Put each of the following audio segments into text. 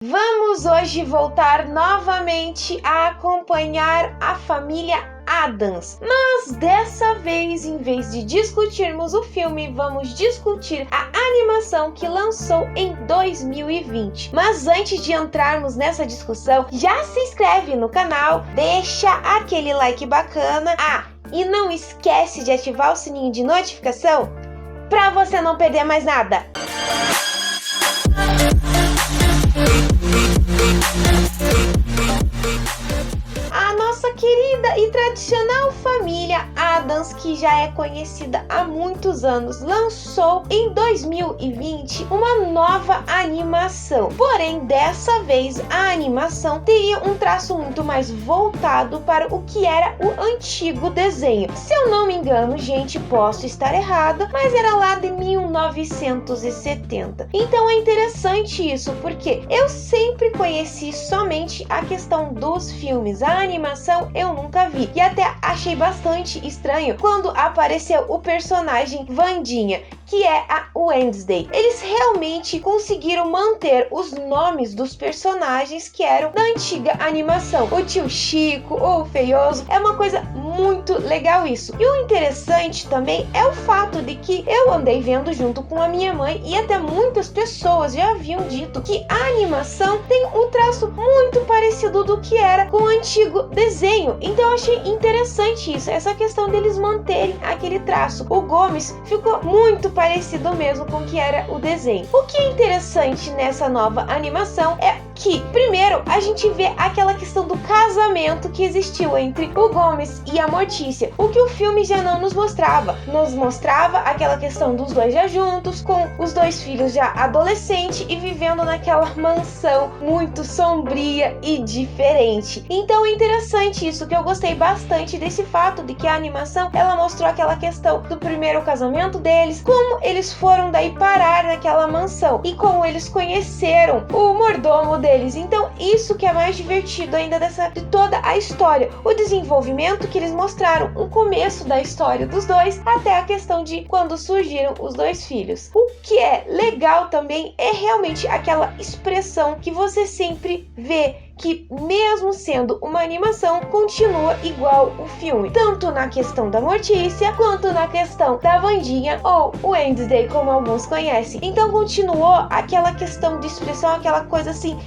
Vamos hoje voltar novamente a acompanhar a família Addams, mas dessa vez, em vez de discutirmos o filme, vamos discutir a animação que lançou em 2020. Mas antes de entrarmos nessa discussão, já se inscreve no canal, deixa aquele like bacana, e não esquece de ativar o sininho de notificação para você não perder mais nada. A nossa querida e tradicional família Addams, que já é conhecida há muitos anos, lançou em 2020 uma nova animação. Porém, dessa vez a animação teria um traço muito mais voltado para o que era o antigo desenho. Se eu não me engano, gente, posso estar errada, mas era lá de 1970. Então é interessante isso, porque eu sempre conheci somente a questão dos filmes. A animação eu nunca vi, e até achei bastante estranho quando apareceu o personagem Wandinha, que é a Wednesday. Eles realmente conseguiram manter os nomes dos personagens que eram da antiga animação. O tio Chico, o Feioso, é uma coisa muito legal isso. E o interessante também é o fato de que eu andei vendo junto com a minha mãe, e até muitas pessoas já haviam dito que a animação tem um traço muito parecido do que era com o antigo desenho. Então eu achei interessante isso, essa questão deles manterem aquele traço. O Gomes ficou muito parecido mesmo com o que era o desenho. O que é interessante nessa nova animação é que, primeiro, a gente vê aquela questão do casamento que existiu entre o Gomes e a Mortícia, o que o filme já não nos mostrava. Nos mostrava aquela questão dos dois já juntos, com os dois filhos já adolescentes e vivendo naquela mansão muito sombria e diferente. Então é interessante isso, que eu gostei bastante desse fato de que a animação, ela mostrou aquela questão do primeiro casamento deles, como eles foram daí parar naquela mansão e como eles conheceram o mordomo deles. Então isso que é mais divertido ainda de toda a história, o desenvolvimento que eles mostraram, o começo da história dos dois até a questão de quando surgiram os dois filhos. O que é legal também é realmente aquela expressão que você sempre vê, que mesmo sendo uma animação, continua igual o filme, tanto na questão da Mortícia, quanto na questão da Wandinha, ou Wednesday, como alguns conhecem. Então continuou aquela questão de expressão, aquela coisa assim,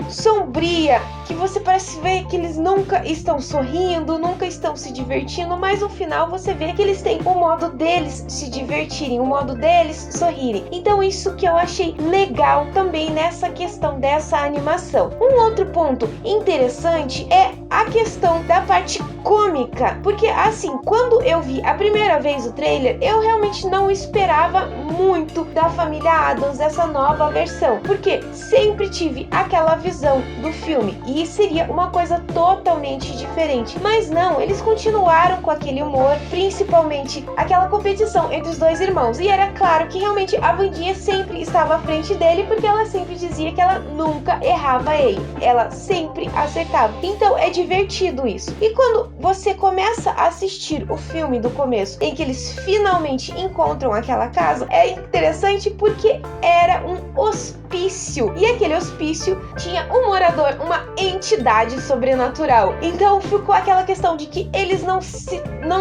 sombria, que você parece ver que eles nunca estão sorrindo, nunca estão se divertindo, mas no final você vê que eles têm o modo deles se divertirem, o modo deles sorrirem. Então isso que eu achei legal também nessa questão dessa animação. Um outro ponto interessante é a questão da parte cômica, porque assim, quando eu vi a primeira vez o trailer, eu realmente não esperava muito da família Addams, essa nova versão, porque sempre tive aquela visão do filme e seria uma coisa totalmente diferente, mas não, eles continuaram com aquele humor, principalmente aquela competição entre os dois irmãos, e era claro que realmente a Wandinha sempre estava à frente dele, porque ela sempre dizia que ela nunca errava ele, ela sempre acertava. Então é divertido isso. E quando você começa a assistir o filme do começo, em que eles finalmente encontram aquela casa, é interessante porque era um hospício, e aquele hospício tinha um morador, uma entidade sobrenatural. Então ficou aquela questão de que eles não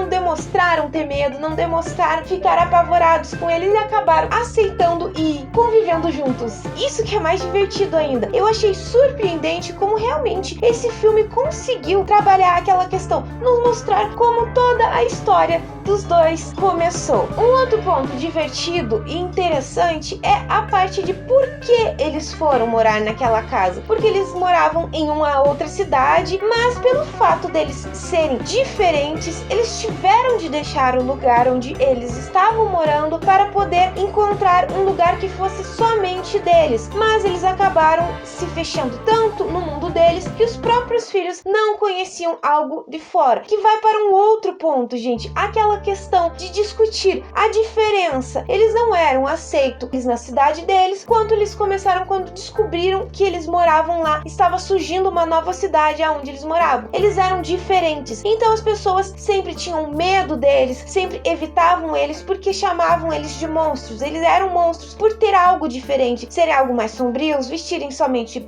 demonstraram ter medo, não demonstraram ficar apavorados com ele, e acabaram aceitando e convivendo juntos. Isso que é mais divertido ainda. Eu achei surpreendente como realmente esse filme conseguiu trabalhar aquela questão, nos mostrar como toda a história dos dois começou. Um outro ponto divertido e interessante é a parte de por que eles foram morar naquela casa. Porque eles moravam em uma outra cidade, mas pelo fato deles serem diferentes, eles tiveram de deixar o lugar onde eles estavam morando para poder encontrar um lugar que fosse somente deles. Mas eles acabaram se fechando tanto no mundo deles que os próprios filhos não conheciam algo de fora. Que vai para um outro ponto, gente, aquela questão de discutir a diferença. Eles não eram aceitos na cidade deles, quanto eles começaram começaram quando descobriram que eles moravam lá, estava surgindo uma nova cidade aonde eles moravam. Eles eram diferentes, então as pessoas sempre tinham medo deles, sempre evitavam eles porque chamavam eles de monstros. Eles eram monstros por ter algo diferente, serem algo mais sombrios, vestirem somente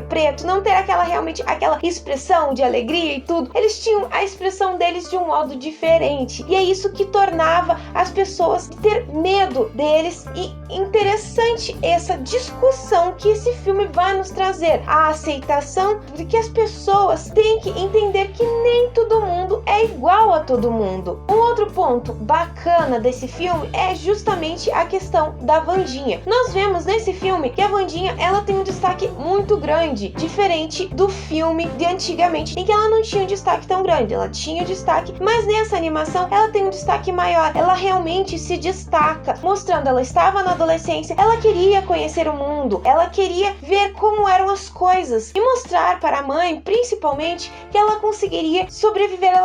preto, não ter realmente aquela expressão de alegria e tudo. Eles tinham a expressão deles de um modo diferente, e é isso que tornava as pessoas ter medo deles. E interessante essa discussão que esse filme vai nos trazer, a aceitação de que as pessoas têm que entender que nem todo mundo é igual a todo mundo. Um outro ponto bacana desse filme é justamente a questão da Wandinha. Nós vemos nesse filme que a Wandinha, ela tem um destaque muito grande, diferente do filme de antigamente, em que ela não tinha um destaque tão grande. Ela tinha um destaque, mas nessa animação ela tem um destaque maior. Ela realmente se destaca, mostrando ela estava na adolescência, ela queria conhecer o mundo, ela queria ver como eram as coisas e mostrar para a mãe, principalmente, que ela conseguiria sobreviver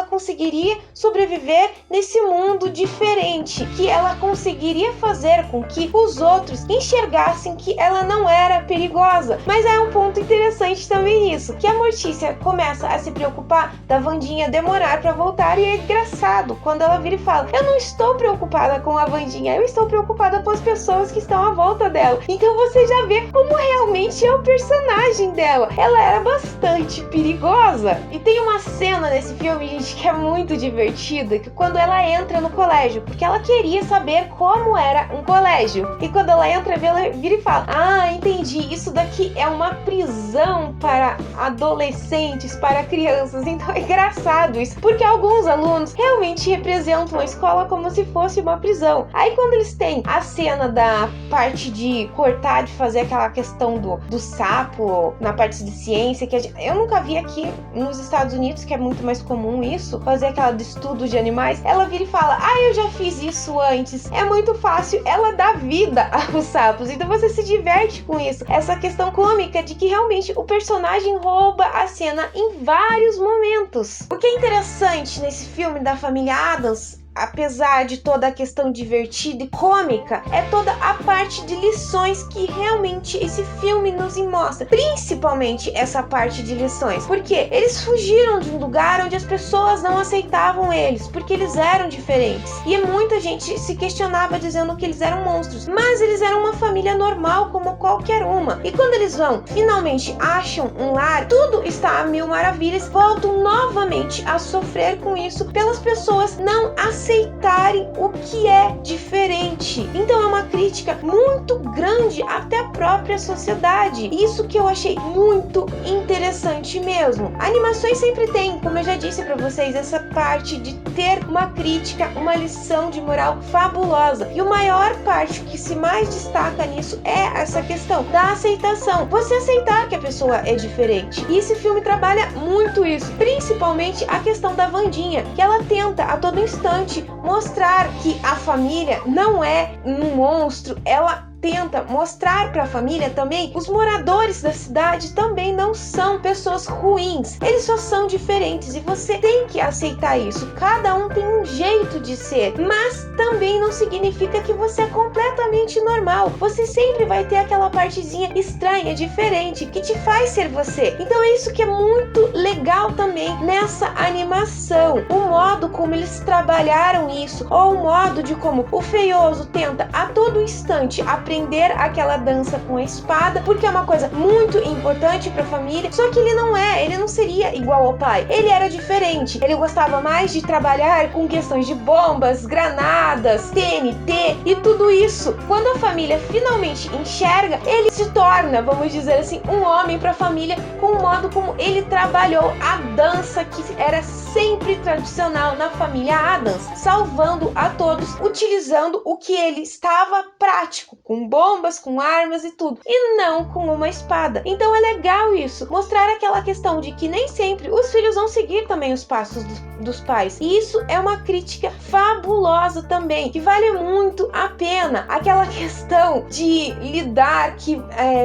nesse mundo diferente, que ela conseguiria fazer com que os outros enxergassem que ela não era perigosa. Mas é um ponto interessante também isso, que a Mortícia começa a se preocupar da Wandinha demorar para voltar, e é engraçado quando ela vira e fala: eu não estou preocupada com a Wandinha, eu estou preocupada com as pessoas que estão à volta dela. Então você já vê como realmente é o personagem dela. Ela era bastante perigosa. E tem uma cena nesse filme, gente, que é muito divertida, que quando ela entra no colégio, porque ela queria saber como era um colégio, e quando ela entra, ela vira e fala: ah, entendi, isso daqui é uma prisão para adolescentes, para crianças. Então é engraçado isso, porque alguns alunos realmente representam a escola como se fosse uma prisão. Aí quando eles têm a cena da parte de cortar, de fazer aquela questão do sapo na parte de ciência, que eu nunca vi aqui nos Estados Unidos, que é muito mais comum isso, fazer aquela de estudo de animais, ela vira e fala: ah, eu já fiz isso antes, é muito fácil. Ela dá vida aos sapos, então você se diverte com isso, essa questão cômica de que realmente o personagem rouba a cena em vários momentos. O que é interessante nesse filme da família Addams, apesar de toda a questão divertida e cômica, é toda a parte de lições que realmente esse filme nos mostra, principalmente essa parte de lições, porque eles fugiram de um lugar onde as pessoas não aceitavam eles, porque eles eram diferentes, e muita gente se questionava dizendo que eles eram monstros, mas eles eram uma família normal como qualquer uma. E quando eles finalmente acham um lar, tudo está a mil maravilhas, voltam novamente a sofrer com isso pelas pessoas não aceitarem o que é diferente. Então é uma crítica muito grande até a própria sociedade. Isso que eu achei muito interessante mesmo. Animações sempre tem, como eu já disse pra vocês, essa parte de ter uma crítica, uma lição de moral fabulosa. E a maior parte que se mais destaca nisso é essa questão da aceitação. Você aceitar que a pessoa é diferente. E esse filme trabalha muito isso, principalmente a questão da Wandinha, que ela tenta a todo instante mostrar que a família não é um monstro. Ela tenta mostrar para a família também, os moradores da cidade também não são pessoas ruins, eles só são diferentes, e você tem que aceitar isso. Cada um tem um jeito de ser, mas também não significa que você é completamente normal. Você sempre vai ter aquela partezinha estranha, diferente, que te faz ser você. Então é isso que é muito legal também nessa animação, o modo como eles trabalharam isso, ou o modo de como o Feioso tenta a todo instante aprender aquela dança com a espada, porque é uma coisa muito importante para a família. Só que ele não seria igual ao pai. Ele era diferente. Ele gostava mais de trabalhar com questões de bombas, granadas, TNT e tudo isso. Quando a família finalmente enxerga, ele se torna, vamos dizer assim, um homem para a família, com o modo como ele trabalhou a dança que era sempre tradicional na família Addams, salvando a todos, utilizando o que ele estava prático, com bombas, com armas e tudo, e não com uma espada. Então é legal isso, mostrar aquela questão de que nem sempre os filhos vão seguir também os passos dos pais. E isso é uma crítica fabulosa também, que vale muito a pena. Aquela questão de lidar que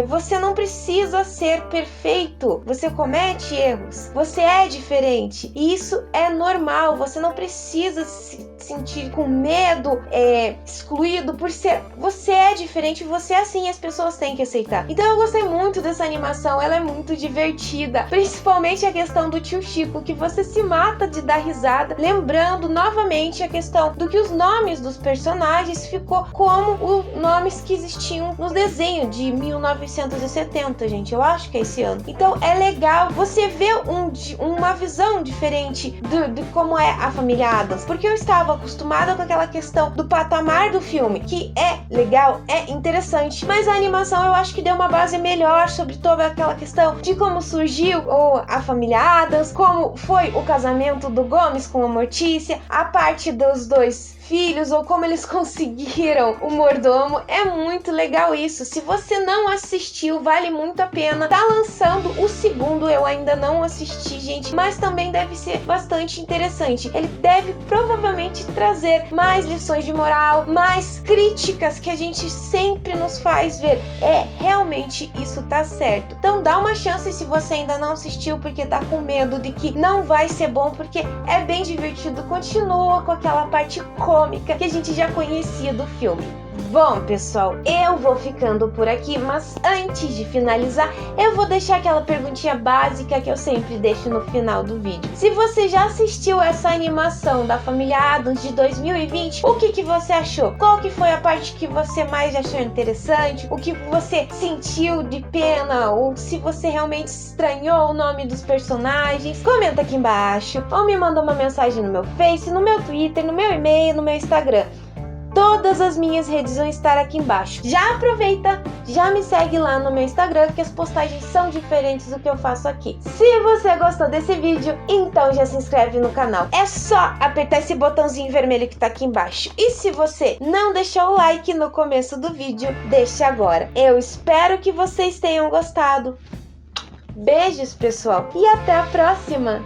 você não precisa ser perfeito, você comete erros, você é diferente, e isso é normal, você não precisa se sentir com medo, excluído por ser, você é diferente, você é assim, as pessoas têm que aceitar. Então eu gostei muito dessa animação, ela é muito divertida, principalmente a questão do tio Chico, que você se mata de dar risada, lembrando novamente a questão do que os nomes dos personagens ficou como os nomes que existiam no desenho de 1970, gente, eu acho que é esse ano. Então é legal você ver uma visão diferente de como é a família Addams, porque eu estava acostumada com aquela questão do patamar do filme, que é legal, é interessante, mas a animação eu acho que deu uma base melhor sobre toda aquela questão de como surgiu a família Addams, como foi o casamento do Gomes com a Mortícia, a parte dos dois filhos, ou como eles conseguiram o mordomo. É muito legal isso. Se você não assistiu, vale muito a pena. Tá lançando o segundo, eu ainda não assisti, gente, mas também deve ser bastante interessante. Ele deve provavelmente trazer mais lições de moral, mais críticas que a gente sempre nos faz ver. Realmente isso tá certo. Então dá uma chance se você ainda não assistiu, porque tá com medo de que não vai ser bom, porque é bem divertido. Continua com aquela parte cômica que a gente já conhecia do filme. Bom, pessoal, eu vou ficando por aqui, mas antes de finalizar, eu vou deixar aquela perguntinha básica que eu sempre deixo no final do vídeo. Se você já assistiu essa animação da família Addams de 2020, o que você achou? Qual que foi a parte que você mais achou interessante? O que você sentiu de pena? Ou se você realmente estranhou o nome dos personagens? Comenta aqui embaixo, ou me manda uma mensagem no meu Face, no meu Twitter, no meu e-mail, no meu Instagram. Todas as minhas redes vão estar aqui embaixo. Já aproveita, já me segue lá no meu Instagram, que as postagens são diferentes do que eu faço aqui. Se você gostou desse vídeo, então já se inscreve no canal. É só apertar esse botãozinho vermelho que tá aqui embaixo. E se você não deixou o like no começo do vídeo, deixe agora. Eu espero que vocês tenham gostado. Beijos, pessoal, e até a próxima!